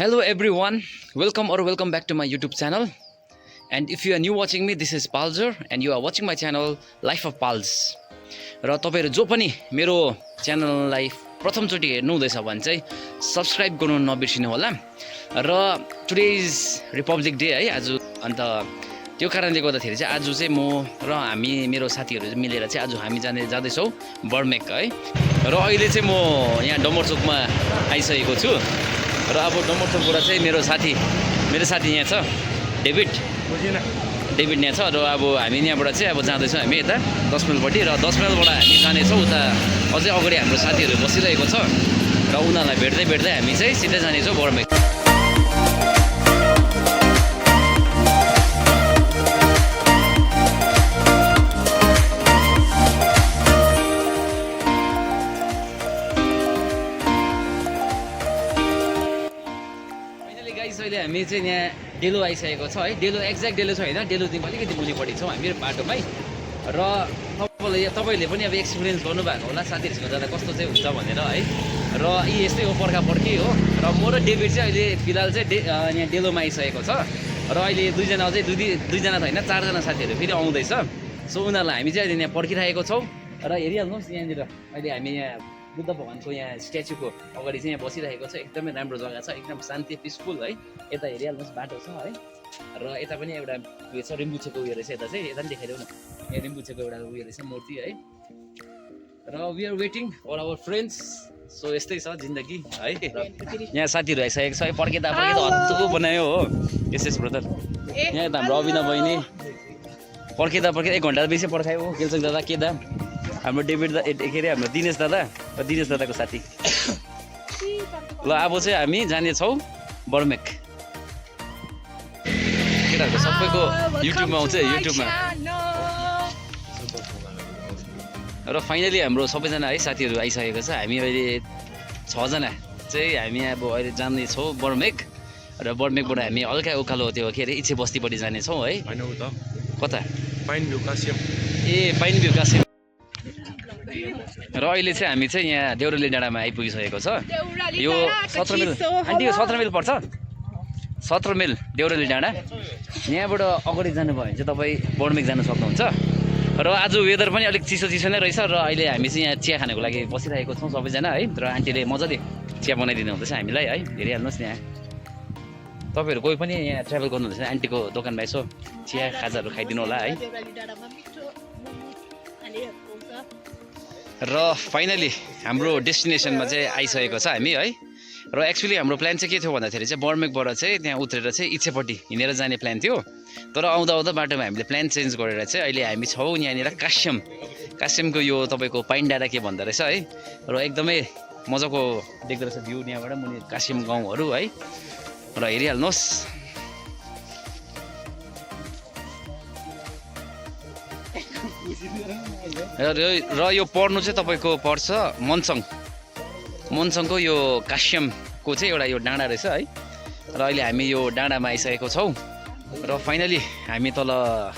Hello everyone, welcome back to my YouTube channel. And if you are new watching me, this is Palzer and you are watching my channel Life of Pals. र तपाईहरु जो पनि मेरो च्यानललाई प्रथमचोटि हेर्नु हुँदैछ भने चाहिँ सब्स्क्राइब गर्नु नबिर्सिनु होला। र टुडे इज रिपब्लिक डे है आज, अन्त त्यो कारणले गर्दाखेरि चाहिँ आज चाहिँ म र मेरो साथीहरु मिलेर चाहिँ आज हामी जाँदैछौँ बर्मेक है। र अहिले चाहिँ म यहाँ डमरचोकमा आइसकेको छु। र अब डमरचोकबाट चाहिँ मेरो साथी यहाँ छ डेभिड यहाँ छ। र अब हामी यहाँबाट चाहिँ अब जाँदैछौँ हामी यता 10 माइलपट्टि, र 10 माइलबाट हामी जानेछौँ उता अझै अगाडि हाम्रो साथीहरू बसिरहेको छ। र उनीहरूलाई भेट्दै हामी चाहिँ सिधै जानेछौँ बर्मेक। अहिले हामी चाहिँ यहाँ डेलो आइसकेको छ है। डेलो एक्ज्याक्ट डेलो छ होइन, डेलोदेखि अलिकति मुनिपट्टि छौँ हामी बाटोमै। र तपाईँहरूले पनि अब एक्सपिरियन्स गर्नुभएको होला साथीहरूसँग जाँदा कस्तो चाहिँ हुन्छ भनेर है। र यी यस्तै हो, पर्खी हो। र म र डेभिड चाहिँ अहिले फिलहाल चाहिँ यहाँ डेलोमा आइसकेको छ। र अहिले दुईजना अझै दुईजना त होइन 4 जना साथीहरू फेरि आउँदैछ। सो उनीहरूलाई हामी चाहिँ अहिले यहाँ पर्खिरहेको छौँ। र हेरिहाल्नुहोस् यहाँनिर अहिले हामी यहाँ बुद्ध भगवानको यहाँ स्ट्याचुको अगाडि चाहिँ यहाँ बसिरहेको छ। एकदमै राम्रो जग्गा छ, एकदम शान्ति पिसफुल है। यता हेरिहाल्नुहोस् बाटो छ है। र यता पनि एउटा उयो छ, रिम्बुछेको उयो रहेछ। यता चाहिँ यता पनि देखाइदेऊ न, यहाँ रिम्बुछेको एउटा उयो रहेछ मूर्ति है। र we are waiting for our friends. So यस्तै छ जिन्दगी है। यहाँ साथीहरू आइसकेको छ है। पर्खेता हत्तु बनायो हो एसएस ब्रदर। यहाँ यता हाम्रो अभिनव बहिनी पर्खेता 1 घन्टा बेसी पर्खायो हो। केलचोक दादा, के दा हाम्रो डेभिड दा, के अरे हाम्रो दिनेश दादाको साथी। ल अब चाहिँ हामी जानेछौँ बर्मेक। केटाहरूको सबैको युट्युबमा आउँछ युट्युबमा। र फाइनली हाम्रो सबैजना है साथीहरू आइसकेको छ। हामी अहिले 6 जना चाहिँ हामी अब अहिले जानेछौँ बर्मेक। र बर्मेकबाट हामी हल्का उकालो त्यो के अरे इच्छे बस्तीपट्टि जानेछौँ है। कता? पाइन भ्यू कासिम। र अहिले चाहिँ हामी चाहिँ यहाँ देउराली डाँडामा आइपुगिसकेको छ। यो 17 माइल आन्टी, यो 17 माइल पर्छ। 17 माइल देउराली डाँडा। यहाँबाट अगाडि जानुभयो भने चाहिँ तपाईँ बर्मेक जान सक्नुहुन्छ। र आज वेदर पनि अलिक चिसो नै रहेछ। र अहिले हामी चाहिँ यहाँ चिया खानको लागि बसिरहेको छौँ सबैजना है। र आन्टीले मजाले चिया बनाइदिनु हुँदैछ हामीलाई है। हेरिहाल्नुहोस् यहाँ तपाईँहरू कोही पनि यहाँ ट्राभल गर्नुहुँदैछ आन्टीको दोकानमा यसो चिया खाजाहरू खाइदिनु होला है। र फाइनली हाम्रो डेस्टिनेसनमा चाहिँ आइसकेको छ हामी है। र एक्चुअली हाम्रो प्लान चाहिँ के थियो भन्दाखेरि चाहिँ बर्मेकबाट चाहिँ त्यहाँ उत्रेर चाहिँ इच्छेपट्टि हिँडेर जाने प्लान थियो। तर आउँदा बाटोमा हामीले प्लान चेन्ज गरेर चाहिँ अहिले हामी छौँ यहाँनिर कास्यमको यो तपाईँको पाइन डाँडा के भन्दो रहेछ है। र एकदमै मजाको देख्दो रहेछ भ्यू यहाँबाट मुनि कास्यम गाउँहरू है। र हेरिहाल्नुहोस् र यो पर्नु चाहिँ तपाईँको पर्छ मनसङको यो कास्यमको चाहिँ एउटा यो डाँडा रहेछ है। र अहिले हामी यो डाँडामा आइसकेको छौँ। र फाइनली हामी तल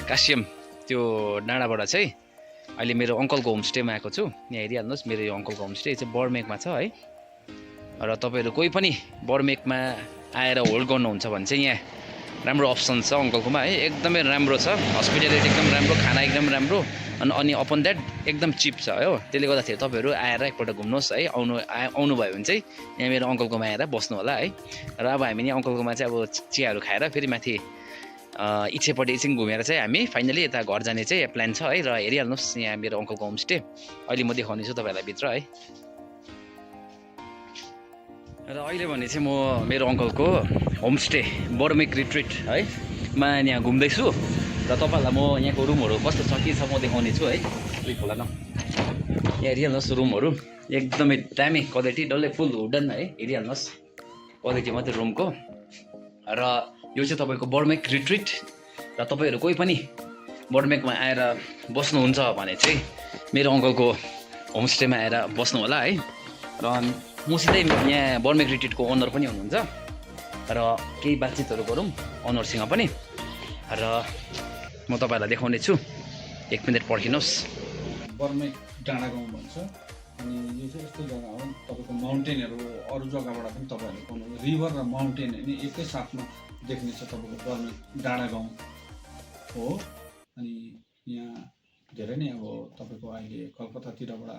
कास्यम त्यो डाँडाबाट चाहिँ अहिले मेरो अङ्कलको होमस्टेमा आएको छु। यहाँ हेरिहाल्नुहोस् मेरो यो अङ्कलको होमस्टे चाहिँ बर्मेकमा छ है। र तपाईँहरू कोही पनि बर्मेकमा आएर होल्ड गर्नुहुन्छ भने चाहिँ यहाँ राम्रो अप्सन छ अङ्कलकोमा है। एकदमै राम्रो छ, हस्पिटालिटी एकदम राम्रो, खाना एकदम राम्रो, अनि अपन द्याट एकदम चिप छ हो। त्यसले गर्दाखेरि तपाईँहरू आएर एकपल्ट घुम्नुहोस् है। आउनु भयो भने चाहिँ यहाँ मेरो अङ्कलकोमा आएर बस्नु होला है। र अब हामी यहाँ अङ्कलकोमा चाहिँ अब चियाहरू खाएर फेरि माथि इच्छेपट्टि एकछिन घुमेर चाहिँ हामी फाइनली यता घर जाने चाहिँ प्लान छ है। र हेरिहाल्नुहोस् यहाँ मेरो अङ्कलको होमस्टे अहिले म देखाउने छु तपाईँहरूलाई भित्र है। र अहिले भने चाहिँ म मेरो अङ्कलको होमस्टे बर्मेक रिट्रिट है मा यहाँ घुम्दैछु। र तपाईँहरूलाई म यहाँको रुमहरू कस्तो छ के छ म देखाउने छु है। होला न यहाँ हेरिहाल्नुहोस् रुमहरू एकदमै दामी क्वालिटी, डल्लै फुल वुडन है। हेरिहाल्नुहोस् क्वालिटी मात्रै रुमको। र यो चाहिँ तपाईँको बर्मेक रिट्रिट। र तपाईँहरू कोही पनि बर्मेकमा आएर बस्नुहुन्छ भने चाहिँ मेरो अङ्कलको होमस्टेमा आएर बस्नु होला है। र मसितै यहाँ बर्मेक रिट्रिटको ओनर पनि हुनुहुन्छ। र केही बातचितहरू गरौँ ओनरसँग पनि। र म तपाईँहरूलाई देखाउने छु, 1 मिनट पर्खिनुहोस्। बर्मेक डाँडा गाउँ भन्छ। अनि यो चाहिँ यस्तो जग्गा हो तपाईँको माउन्टेनहरू अरू जग्गाबाट पनि तपाईँहरूले पाउनु रिभर र माउन्टेन होइन एकै साथमा देख्नेछ तपाईँको बर्मेक डाँडा गाउँ हो। अनि यहाँ धेरै नै अब तपाईँको अहिले कलकत्तातिरबाट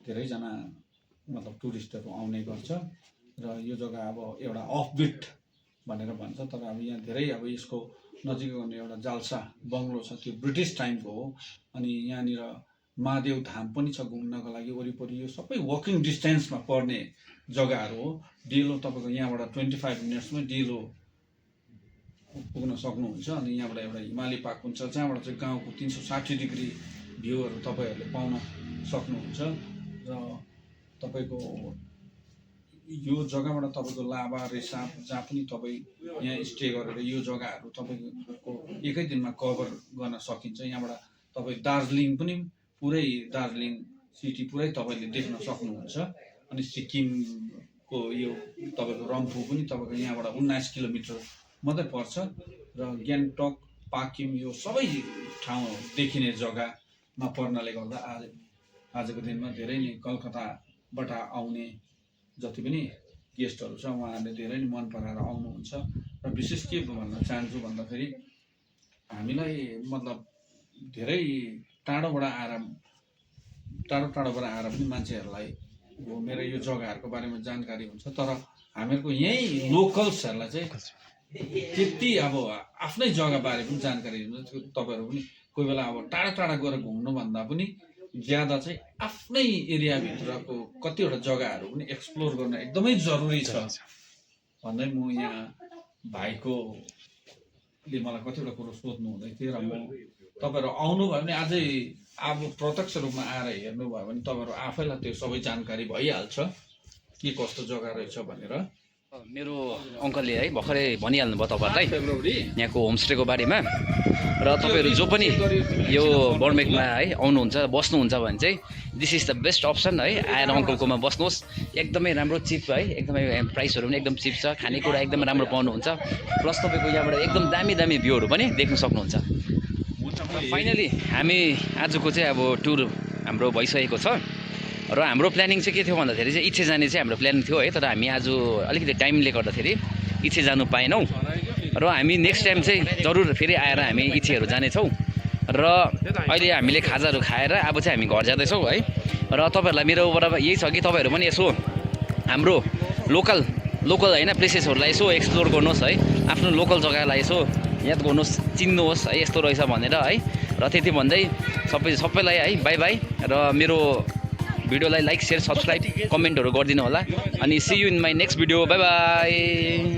धेरैजना मतलब टुरिस्टहरू आउने गर्छ र यो जग्गा अब एउटा अफबिट भनेर भन्छ। तर अब यहाँ धेरै अब यसको नजिकै हुने एउटा जाल्सा बङ्गलो छ, त्यो ब्रिटिस टाइमको हो। अनि यहाँनिर महादेव धाम पनि छ घुम्नको लागि वरिपरि। यो सबै वकिङ डिस्टेन्समा पर्ने जग्गाहरू हो। डेलो तपाईँको यहाँबाट 25 मिनट्समै डेलो पुग्न सक्नुहुन्छ। अनि यहाँबाट एउटा हिमाली पार्क हुन्छ जहाँबाट चाहिँ गाउँको 360 डिग्री भ्यूहरू तपाईँहरूले पाउन सक्नुहुन्छ। र तपाईँको यो जग्गाबाट तपाईँको लाभा रेसाप जहाँ पनि तपाईँ यहाँ स्टे गरेर यो जग्गाहरू तपाईँको एकै दिनमा कभर गर्न सकिन्छ। यहाँबाट तपाईँ दार्जिलिङ पनि पुरै दार्जिलिङ सिटी पुरै तपाईँले देख्न सक्नुहुन्छ। अनि सिक्किमको यो तपाईँको रम्फू पनि तपाईँको यहाँबाट 19 किलोमिटर मात्रै पर्छ। र ग्याङ्टक पाकिम यो सबै ठाउँ देखिने जग्गामा पर्नाले गर्दा आजको दिनमा धेरै नै कलकत्ताबाट आउने जति पनि गेस्टहरू छ उहाँहरूले धेरै नै मन पराएर आउनुहुन्छ। र विशेष के भन्न चाहन्छु भन्दाखेरि हामीलाई मतलब धेरै टाढोबाट आएर पनि मान्छेहरूलाई घुमेर यो जग्गाहरूको बारेमा जानकारी हुन्छ। तर हामीहरूको यहीँ लोकल्सहरूलाई चाहिँ त्यति अब आफ्नै जग्गाबारे पनि जानकारी हुन्छ। तपाईँहरू पनि कोही बेला अब टाढा गएर घुम्नुभन्दा पनि ज्यादा चाहिँ आफ्नै एरियाभित्रको कतिवटा जग्गाहरू पनि एक्सप्लोर गर्न एकदमै जरुरी छ भन्दै म यहाँ भाइकोले मलाई कतिवटा कुरो सोध्नु हुँदै थियो। र म तपाईँहरू आउनुभयो भने अझै अब प्रत्यक्ष रूपमा आएर हेर्नुभयो भने तपाईँहरू आफैलाई त्यो सबै जानकारी भइहाल्छ के कस्तो जग्गा रहेछ भनेर। मेरो अङ्कलले है भर्खरै भनिहाल्नु भयो तपाईँहरूलाई यहाँको होमस्टेको बारेमा। र तपाईँहरू जो पनि यो बर्मेकमा है आउनुहुन्छ बस्नुहुन्छ भने चाहिँ this is the best option है। आएर अङ्कलकोमा बस्नुहोस्, एकदमै राम्रो चिप है, एकदमै प्राइसहरू पनि एकदम चिप छ, खानेकुरा एकदमै राम्रो पाउनुहुन्छ। प्लस तपाईँको यहाँबाट एकदम दामी भ्यूहरू पनि देख्न सक्नुहुन्छ। फाइनली हामी आजको चाहिँ अब टुर हाम्रो भइसकेको छ। र हाम्रो प्लानिङ चाहिँ के थियो भन्दाखेरि चाहिँ इच्छे जाने चाहिँ हाम्रो प्लान थियो है। तर हामी आज अलिकति टाइमले गर्दाखेरि इच्छे जानु पाएनौँ। र हामी नेक्स्ट टाइम चाहिँ जरुर फेरि आएर हामी इच्छेहरू जानेछौँ। र अहिले हामीले खाजाहरू खाएर अब चाहिँ हामी घर जाँदैछौँ है। र तपाईँहरूलाई मेरोबाट यही छ कि तपाईँहरू पनि यसो हाम्रो लोकल होइन प्लेसेसहरूलाई यसो एक्सप्लोर गर्नुहोस् है। आफ्नो लोकल जग्गालाई यसो याद गर्नुहोस्, चिन्नुहोस् है यस्तो रहेछ भनेर है। र त्यति भन्दै सबैलाई है बाई बाई। र मेरो भिडियोलाई लाइक शेयर सब्सक्राइब कमेन्टहरू गरिदिनु होला। अनि see you in my next video. Bye by.